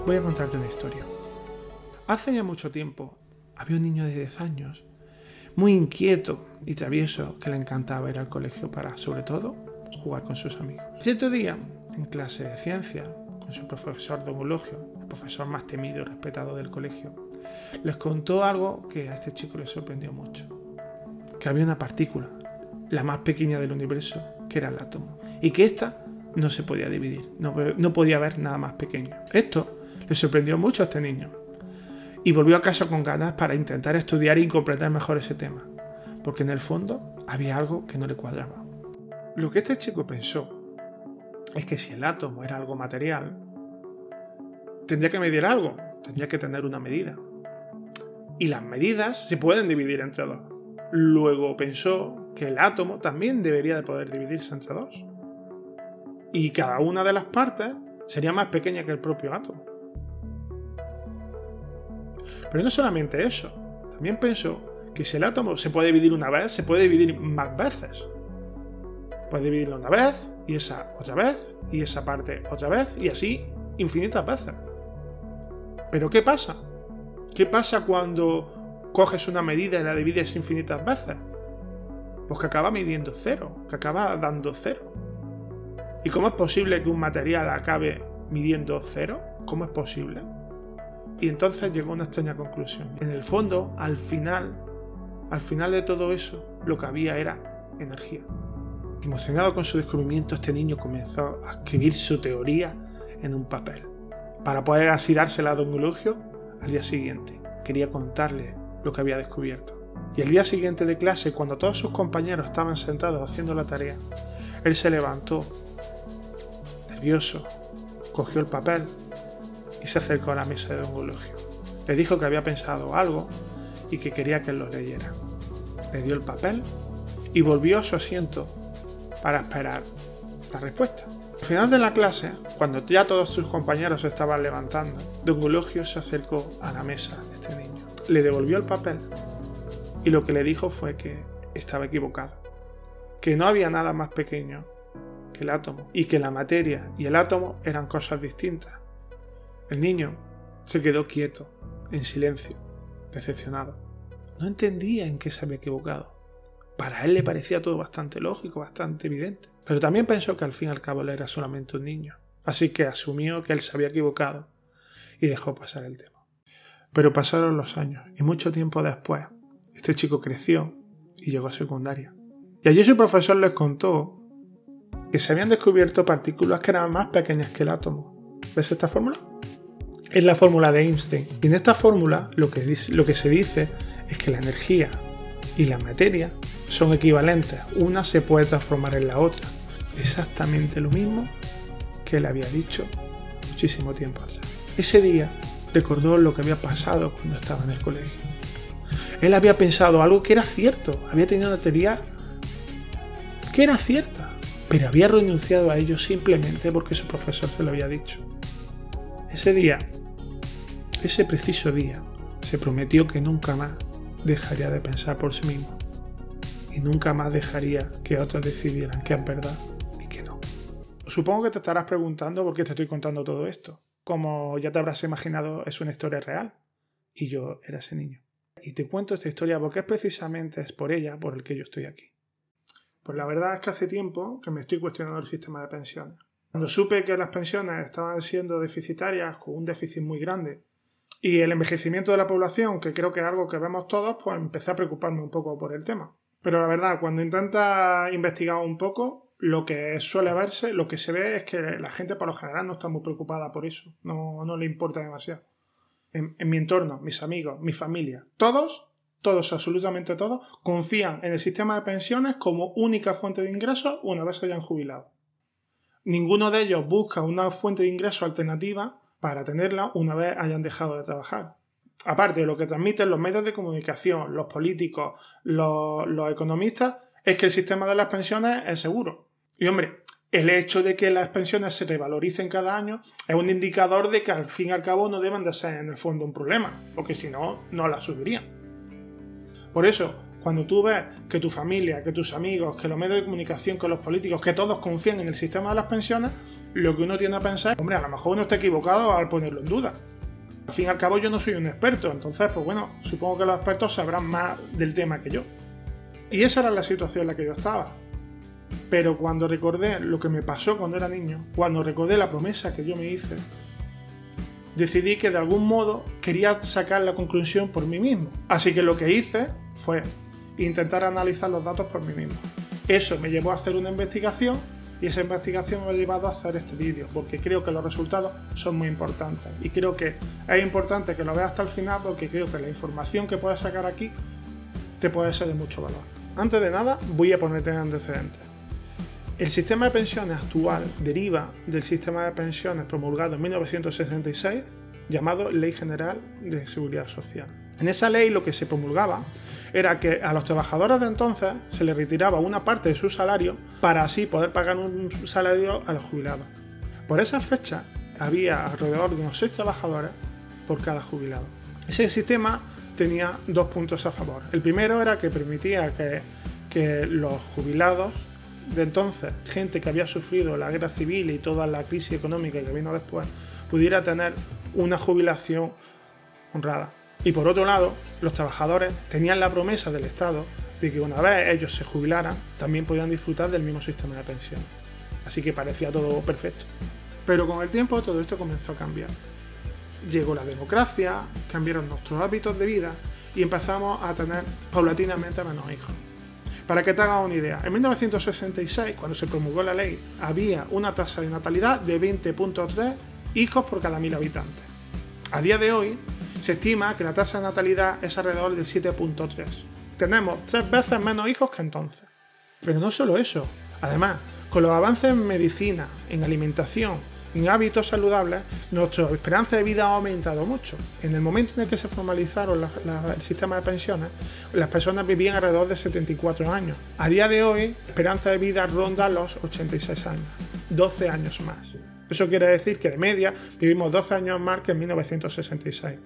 Voy a contarte una historia. Hace ya mucho tiempo había un niño de 10 años, muy inquieto y travieso, que le encantaba ir al colegio para, sobre todo, jugar con sus amigos. Cierto día, en clase de ciencia, con su profesor don Eulogio, el profesor más temido y respetado del colegio, les contó algo que a este chico le sorprendió mucho. Que había una partícula, la más pequeña del universo, que era el átomo, y que ésta no se podía dividir, no podía haber nada más pequeño. Esto le sorprendió mucho a este niño, y volvió a casa con ganas para intentar estudiar y comprender mejor ese tema, porque en el fondo había algo que no le cuadraba. Lo que este chico pensó es que si el átomo era algo material, tendría que medir algo, tendría que tener una medida. Y las medidas se pueden dividir entre dos. Luego pensó que el átomo también debería de poder dividirse entre dos. Y cada una de las partes sería más pequeña que el propio átomo. Pero no solamente eso, también pensó que si el átomo se puede dividir una vez, se puede dividir más veces. Puede dividirlo una vez, y esa otra vez, y esa parte otra vez, y así infinitas veces. ¿Pero qué pasa? ¿Qué pasa cuando coges una medida y la divides infinitas veces? Pues que acaba midiendo cero, que acaba dando cero. ¿Y cómo es posible que un material acabe midiendo cero? ¿Cómo es posible? Y entonces llegó a una extraña conclusión. En el fondo, al final de todo eso, lo que había era energía. Emocionado con su descubrimiento, este niño comenzó a escribir su teoría en un papel, para poder así dársela a don Eulogio al día siguiente. Quería contarle lo que había descubierto. Y el día siguiente de clase, cuando todos sus compañeros estaban sentados haciendo la tarea, él se levantó, nervioso, cogió el papel y se acercó a la mesa de don Eulogio. Le dijo que había pensado algo y que quería que él lo leyera. Le dio el papel y volvió a su asiento para esperar la respuesta. Al final de la clase, cuando ya todos sus compañeros se estaban levantando, don Eulogio se acercó a la mesa de este niño. Le devolvió el papel y lo que le dijo fue que estaba equivocado, que no había nada más pequeño que el átomo y que la materia y el átomo eran cosas distintas. El niño se quedó quieto, en silencio, decepcionado. No entendía en qué se había equivocado. Para él le parecía todo bastante lógico, bastante evidente. Pero también pensó que al fin y al cabo él era solamente un niño. Así que asumió que él se había equivocado y dejó pasar el tema. Pero pasaron los años y mucho tiempo después, este chico creció y llegó a secundaria. Y allí su profesor les contó que se habían descubierto partículas que eran más pequeñas que el átomo. ¿Ves esta fórmula? Es la fórmula de Einstein. Y en esta fórmula lo que se dice es que la energía y la materia son equivalentes. Una se puede transformar en la otra. Exactamente lo mismo que él había dicho muchísimo tiempo atrás. Ese día recordó lo que había pasado cuando estaba en el colegio. Él había pensado algo que era cierto. Había tenido una teoría que era cierta. Pero había renunciado a ello simplemente porque su profesor se lo había dicho. Ese día, ese preciso día, se prometió que nunca más dejaría de pensar por sí mismo y nunca más dejaría que otros decidieran qué es verdad y qué no. Supongo que te estarás preguntando por qué te estoy contando todo esto. Como ya te habrás imaginado, es una historia real y yo era ese niño. Y te cuento esta historia porque precisamente es por ella por el que yo estoy aquí. Pues la verdad es que hace tiempo que me estoy cuestionando el sistema de pensiones. Cuando supe que las pensiones estaban siendo deficitarias, con un déficit muy grande, y el envejecimiento de la población, que creo que es algo que vemos todos, pues empecé a preocuparme un poco por el tema. Pero la verdad, cuando intentas investigar un poco, lo que suele verse, lo que se ve es que la gente por lo general no está muy preocupada por eso, no le importa demasiado. En mi entorno, mis amigos, mi familia, todos, absolutamente todos, confían en el sistema de pensiones como única fuente de ingresos una vez se hayan jubilado. Ninguno de ellos busca una fuente de ingreso alternativa para tenerla una vez hayan dejado de trabajar. Aparte de lo que transmiten los medios de comunicación, los políticos, los economistas, es que el sistema de las pensiones es seguro. Y hombre, el hecho de que las pensiones se revaloricen cada año es un indicador de que al fin y al cabo no deben de ser en el fondo un problema, porque si no, no las subirían. Por eso, Cuando tú ves que tu familia, que tus amigos, que los medios de comunicación, que los políticos, que todos confían en el sistema de las pensiones, lo que uno tiende a pensar, hombre, a lo mejor uno está equivocado al ponerlo en duda. Al fin y al cabo yo no soy un experto, entonces, pues bueno, supongo que los expertos sabrán más del tema que yo. Y esa era la situación en la que yo estaba. Pero cuando recordé lo que me pasó cuando era niño, cuando recordé la promesa que yo me hice, decidí que de algún modo quería sacar la conclusión por mí mismo. Así que lo que hice fue intentar analizar los datos por mí mismo. Eso me llevó a hacer una investigación y esa investigación me ha llevado a hacer este vídeo, porque creo que los resultados son muy importantes y creo que es importante que lo veas hasta el final, porque creo que la información que puedes sacar aquí te puede ser de mucho valor. Antes de nada, voy a ponerte en antecedentes. El sistema de pensiones actual deriva del sistema de pensiones promulgado en 1966 llamado Ley General de Seguridad Social. En esa ley lo que se promulgaba era que a los trabajadores de entonces se les retiraba una parte de su salario para así poder pagar un salario a los jubilados. Por esa fecha había alrededor de unos 6 trabajadores por cada jubilado. Ese sistema tenía 2 puntos a favor. El primero era que permitía que los jubilados de entonces, gente que había sufrido la guerra civil y toda la crisis económica que vino después, pudiera tener una jubilación honrada. Y por otro lado, los trabajadores tenían la promesa del Estado de que una vez ellos se jubilaran, también podían disfrutar del mismo sistema de pensiones. Así que parecía todo perfecto. Pero con el tiempo todo esto comenzó a cambiar. Llegó la democracia, cambiaron nuestros hábitos de vida y empezamos a tener paulatinamente menos hijos. Para que te hagas una idea, en 1966, cuando se promulgó la ley, había una tasa de natalidad de 20.3 hijos por cada 1000 habitantes. A día de hoy, se estima que la tasa de natalidad es alrededor del 7.3. Tenemos 3 veces menos hijos que entonces. Pero no solo eso. Además, con los avances en medicina, en alimentación, en hábitos saludables, nuestra esperanza de vida ha aumentado mucho. En el momento en el que se formalizaron el sistema de pensiones, las personas vivían alrededor de 74 años. A día de hoy, la esperanza de vida ronda los 86 años, 12 años más. Eso quiere decir que de media vivimos 12 años más que en 1966.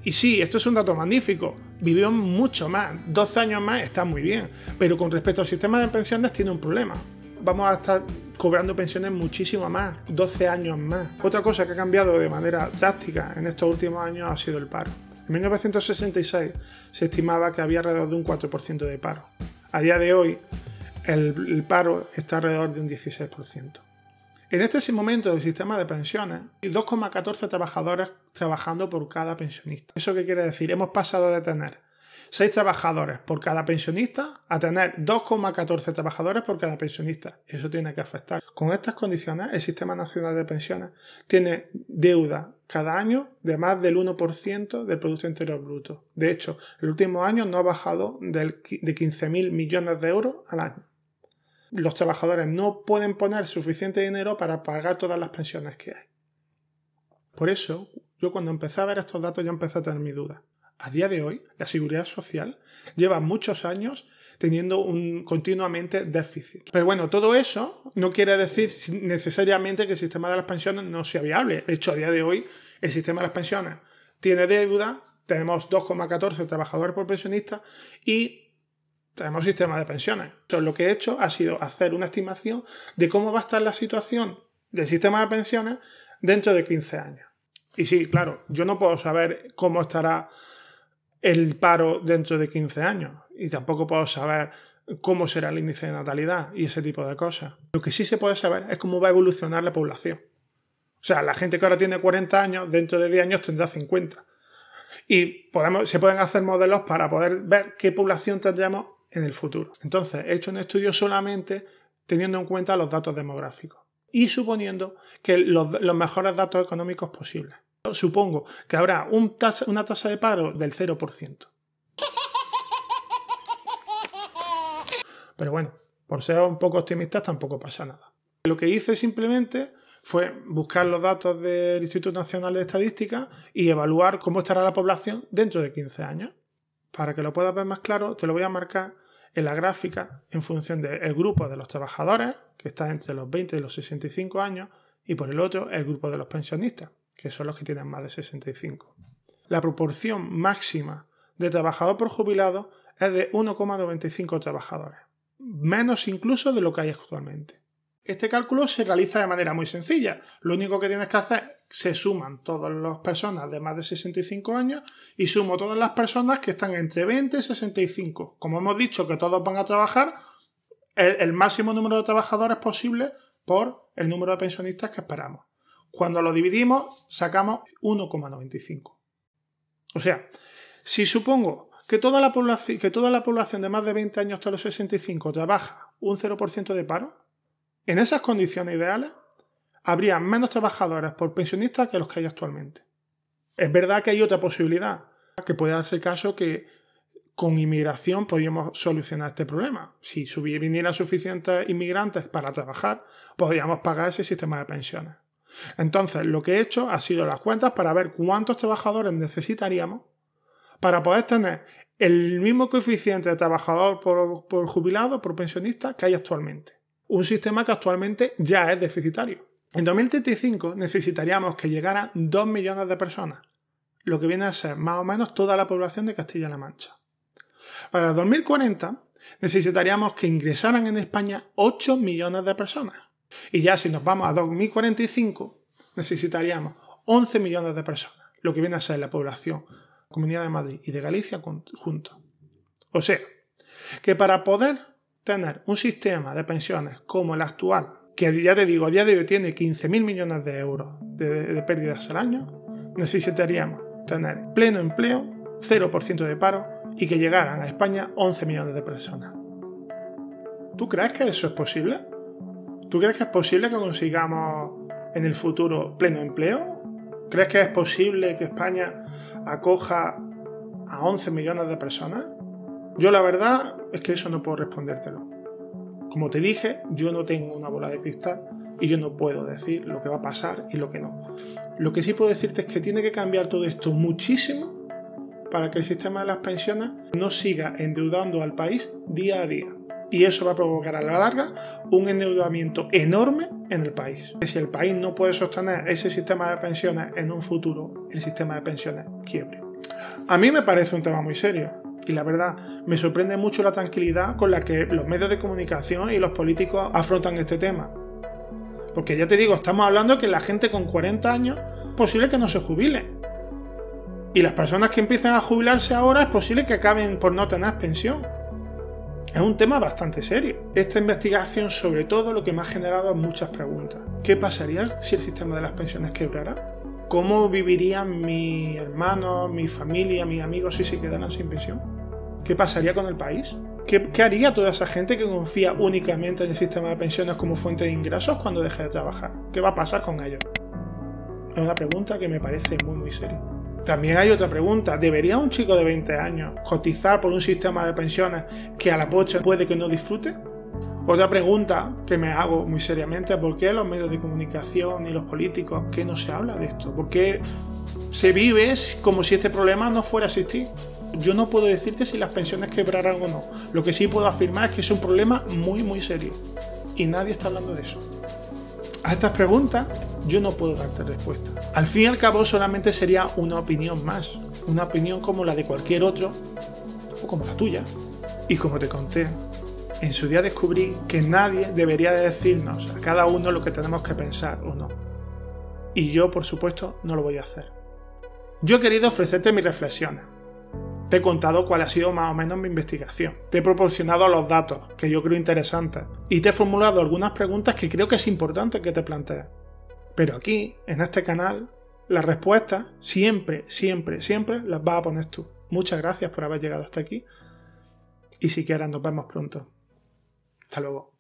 Y sí, esto es un dato magnífico, vivimos mucho más, 12 años más está muy bien, pero con respecto al sistema de pensiones tiene un problema. Vamos a estar cobrando pensiones muchísimo más, 12 años más. Otra cosa que ha cambiado de manera drástica en estos últimos años ha sido el paro. En 1966 se estimaba que había alrededor de un 4% de paro. A día de hoy el paro está alrededor de un 16%. En este momento del sistema de pensiones hay 2,14 trabajadores trabajando por cada pensionista. ¿Eso qué quiere decir? Hemos pasado de tener 6 trabajadores por cada pensionista a tener 2,14 trabajadores por cada pensionista. Eso tiene que afectar. Con estas condiciones, el Sistema Nacional de Pensiones tiene deuda cada año de más del 1% del Producto Interior Bruto. De hecho, el último año no ha bajado de 15.000 millones de euros al año. Los trabajadores no pueden poner suficiente dinero para pagar todas las pensiones que hay. Por eso, yo cuando empecé a ver estos datos ya empecé a tener mi duda. A día de hoy, la Seguridad Social lleva muchos años teniendo continuamente déficit. Pero bueno, todo eso no quiere decir necesariamente que el sistema de las pensiones no sea viable. De hecho, a día de hoy, el sistema de las pensiones tiene deuda, tenemos 2,14 trabajadores por pensionista y tenemos sistema de pensiones. Lo que he hecho ha sido hacer una estimación de cómo va a estar la situación del sistema de pensiones dentro de 15 años. Y sí, claro, yo no puedo saber cómo estará el paro dentro de 15 años y tampoco puedo saber cómo será el índice de natalidad y ese tipo de cosas. Lo que sí se puede saber es cómo va a evolucionar la población. O sea, la gente que ahora tiene 40 años, dentro de 10 años tendrá 50. Y se pueden hacer modelos para poder ver qué población tendremos en el futuro. Entonces, he hecho un estudio solamente teniendo en cuenta los datos demográficos y suponiendo que los mejores datos económicos posibles. Supongo que habrá una tasa de paro del 0%. Pero bueno, por ser un poco optimistas tampoco pasa nada. Lo que hice simplemente fue buscar los datos del Instituto Nacional de Estadística y evaluar cómo estará la población dentro de 15 años. Para que lo puedas ver más claro, te lo voy a marcar en la gráfica en función del grupo de los trabajadores, que está entre los 20 y los 65 años, y por el otro el grupo de los pensionistas, que son los que tienen más de 65. La proporción máxima de trabajador por jubilado es de 1,95 trabajadores, menos incluso de lo que hay actualmente. Este cálculo se realiza de manera muy sencilla. Lo único que tienes que hacer, se suman todas las personas de más de 65 años y sumo todas las personas que están entre 20 y 65. Como hemos dicho que todos van a trabajar, el máximo número de trabajadores posible por el número de pensionistas que esperamos. Cuando lo dividimos, sacamos 1,95. O sea, si supongo que toda la población de más de 20 años hasta los 65 trabaja un 0% de paro, en esas condiciones ideales habría menos trabajadores por pensionistas que los que hay actualmente. Es verdad que hay otra posibilidad, que puede darse el caso que con inmigración podríamos solucionar este problema. Si vinieran suficientes inmigrantes para trabajar, podríamos pagar ese sistema de pensiones. Entonces, lo que he hecho ha sido las cuentas para ver cuántos trabajadores necesitaríamos para poder tener el mismo coeficiente de trabajador por jubilado, por pensionista, que hay actualmente. Un sistema que actualmente ya es deficitario. En 2035 necesitaríamos que llegaran 2 millones de personas, lo que viene a ser más o menos toda la población de Castilla-La Mancha. Para el 2040 necesitaríamos que ingresaran en España 8 millones de personas. Y ya si nos vamos a 2045 necesitaríamos 11 millones de personas, lo que viene a ser la población, Comunidad de Madrid y de Galicia juntos. O sea, que para poder tener un sistema de pensiones como el actual, que ya te digo, a día de hoy tiene 15.000 millones de euros de pérdidas al año, necesitaríamos tener pleno empleo, 0% de paro y que llegaran a España 11 millones de personas. ¿Tú crees que eso es posible? ¿Tú crees que es posible que consigamos en el futuro pleno empleo? ¿Crees que es posible que España acoja a 11 millones de personas? Yo la verdad es que eso no puedo respondértelo. Como te dije, yo no tengo una bola de cristal y yo no puedo decir lo que va a pasar y lo que no. Lo que sí puedo decirte es que tiene que cambiar todo esto muchísimo para que el sistema de las pensiones no siga endeudando al país día a día. Y eso va a provocar a la larga un endeudamiento enorme en el país. Si el país no puede sostener ese sistema de pensiones en un futuro, el sistema de pensiones quiebre. A mí me parece un tema muy serio. Y la verdad, me sorprende mucho la tranquilidad con la que los medios de comunicación y los políticos afrontan este tema. Porque ya te digo, estamos hablando de que la gente con 40 años es posible que no se jubile. Y las personas que empiezan a jubilarse ahora es posible que acaben por no tener pensión. Es un tema bastante serio. Esta investigación, sobre todo, lo que me ha generado muchas preguntas. ¿Qué pasaría si el sistema de las pensiones quebrara? ¿Cómo vivirían mis hermanos, mi familia, mis amigos si se quedaran sin pensión? ¿Qué pasaría con el país? ¿Qué haría toda esa gente que confía únicamente en el sistema de pensiones como fuente de ingresos cuando deje de trabajar? ¿Qué va a pasar con ellos? Es una pregunta que me parece muy, muy seria. También hay otra pregunta. ¿Debería un chico de 20 años cotizar por un sistema de pensiones que a la postre puede que no disfrute? Otra pregunta que me hago muy seriamente es ¿por qué los medios de comunicación y los políticos que no se habla de esto? ¿Por qué se vive como si este problema no fuera a existir? Yo no puedo decirte si las pensiones quebrarán o no. Lo que sí puedo afirmar es que es un problema muy, muy serio. Y nadie está hablando de eso. A estas preguntas yo no puedo darte respuesta. Al fin y al cabo solamente sería una opinión más. Una opinión como la de cualquier otro o como la tuya. Y como te conté, en su día descubrí que nadie debería de decirnos a cada uno lo que tenemos que pensar o no. Y yo, por supuesto, no lo voy a hacer. Yo he querido ofrecerte mis reflexiones. Te he contado cuál ha sido más o menos mi investigación. Te he proporcionado los datos que yo creo interesantes. Y te he formulado algunas preguntas que creo que es importante que te plantees. Pero aquí, en este canal, las respuestas siempre, siempre, siempre las vas a poner tú. Muchas gracias por haber llegado hasta aquí. Y si quieres, nos vemos pronto. Hasta luego.